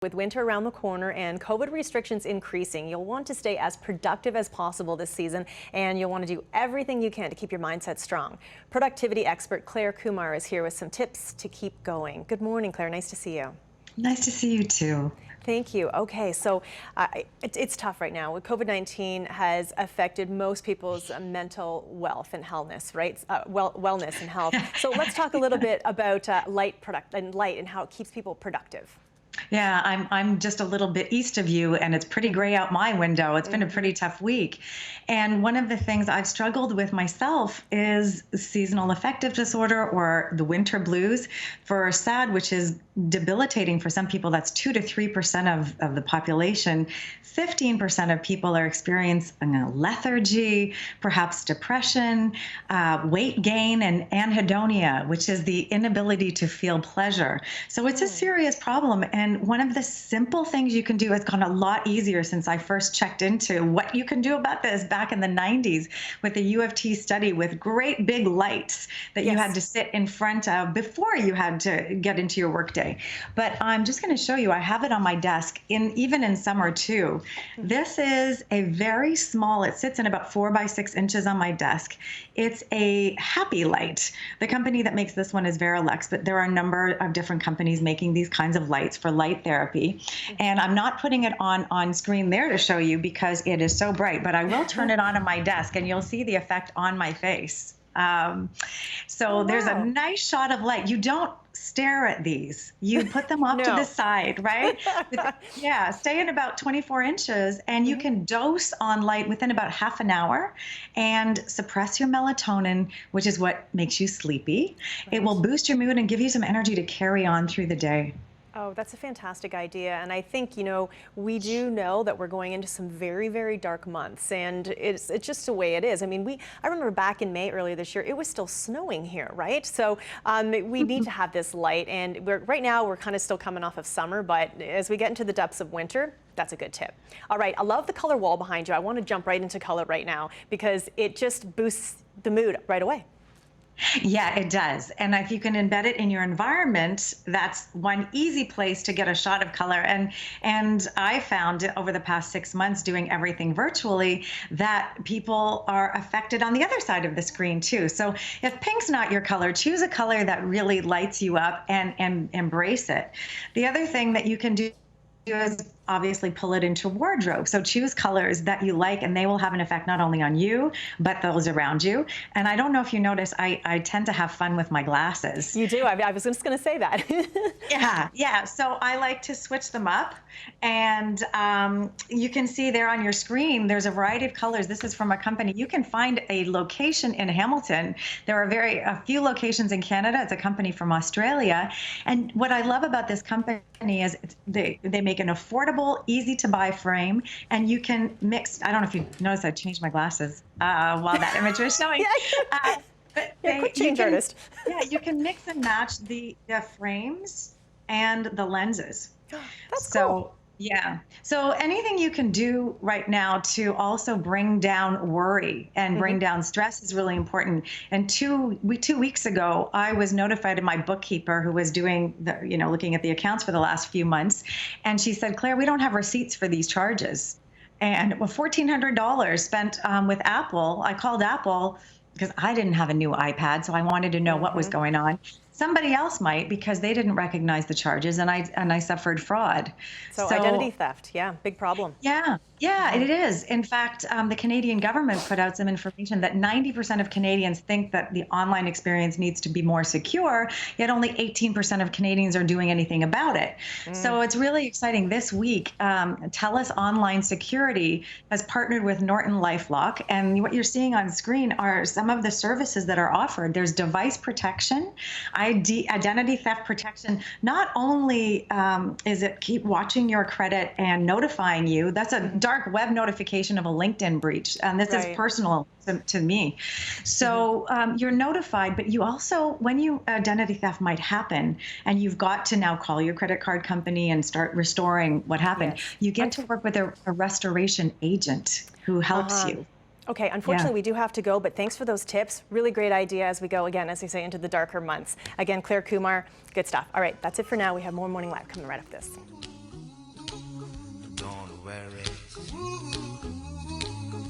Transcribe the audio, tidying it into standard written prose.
With winter around the corner and COVID restrictions increasing, you'll want to stay as productive as possible this season, and you'll want to do everything you can to keep your mindset strong. Productivity expert Clare Kumar is here with some tips to keep going. Good morning, Clare. Nice to see you. Nice to see you too. Thank you. Okay, so it's tough right now. COVID-19 has affected most people's mental wealth and wellness, right? Wellness and health. So let's talk a little bit about light and how it keeps people productive. Yeah, I'm just a little bit east of you, and it's pretty gray out my window. It's been a pretty tough week. And one of the things I've struggled with myself is seasonal affective disorder, or the winter blues for SAD, which is debilitating for some people. That's 2 to 3% of the population. 15% of people are experiencing lethargy, perhaps depression, weight gain, and anhedonia, which is the inability to feel pleasure. So it's a serious problem. And one of the simple things you can do has gone a lot easier since I first checked into what you can do about this back in the 90s with the U of T study with great big lights that you had to sit in front of before you had to get into your workday. But I'm just going to show you, I have it on my desk, even in summer too. This is a very small, it sits in about 4 by 6 inches on my desk. It's a happy light. The company that makes this one is Verilux, but there are a number of different companies making these kinds of lights for light therapy. And I'm not putting it on screen there to show you because it is so bright, but I will turn it on my desk and you'll see the effect on my face. There's a nice shot of light. You don't stare at these. You put them off to the side, right? Yeah, stay in about 24 inches and you can dose on light within about half an hour and suppress your melatonin, which is what makes you sleepy. It will boost your mood and give you some energy to carry on through the day. Oh, that's a fantastic idea. And I think, we do know that we're going into some very, very dark months, and it's just the way it is. I mean, I remember back in May earlier this year, it was still snowing here, right? So we need to have this light, and right now we're kind of still coming off of summer, but as we get into the depths of winter, that's a good tip. All right, I love the color wall behind you. I want to jump right into color right now because it just boosts the mood right away. Yeah, it does. And if you can embed it in your environment, that's one easy place to get a shot of color. And I found over the past 6 months doing everything virtually that people are affected on the other side of the screen too. So if pink's not your color, choose a color that really lights you up and embrace it. The other thing that you can do is obviously pull it into wardrobe. So choose colors that you like, and they will have an effect not only on you, but those around you. And I don't know if you notice, I tend to have fun with my glasses. You do? I was just going to say that. Yeah. So I like to switch them up. And you can see there on your screen, there's a variety of colors. This is from a company. You can find a location in Hamilton. There are a few locations in Canada. It's a company from Australia. And what I love about this company is they make an affordable, easy to buy frame, and you can mix. I don't know if you noticed I changed my glasses while that image was showing. Quick change artist. Yeah, you can mix and match the frames and the lenses. That's cool. Yeah. So anything you can do right now to also bring down worry and bring down stress is really important. And 2 weeks ago, I was notified of my bookkeeper who was doing looking at the accounts for the last few months. And she said, Claire, we don't have receipts for these charges. And $1,400 spent with Apple. I called Apple because I didn't have a new iPad, so I wanted to know what was going on. Somebody else might, because they didn't recognize the charges, and I suffered fraud. So identity theft, yeah, big problem. Yeah, it is. In fact, the Canadian government put out some information that 90% of Canadians think that the online experience needs to be more secure, yet only 18% of Canadians are doing anything about it. So it's really exciting. This week, TELUS Online Security has partnered with Norton LifeLock, and what you're seeing on screen are some of the services that are offered. There's device protection, identity theft protection. Not only is it keep watching your credit and notifying you, that's a dark web notification of a LinkedIn breach, and this is personal to me. So you're notified, but you also, when identity theft might happen, and you've got to now call your credit card company and start restoring what happened, you get to work with a restoration agent who helps you. Okay, unfortunately, we do have to go, but thanks for those tips. Really great idea as we go, again, as you say, into the darker months. Again, Clare Kumar, good stuff. All right, that's it for now. We have more Morning Live coming right after this. worries.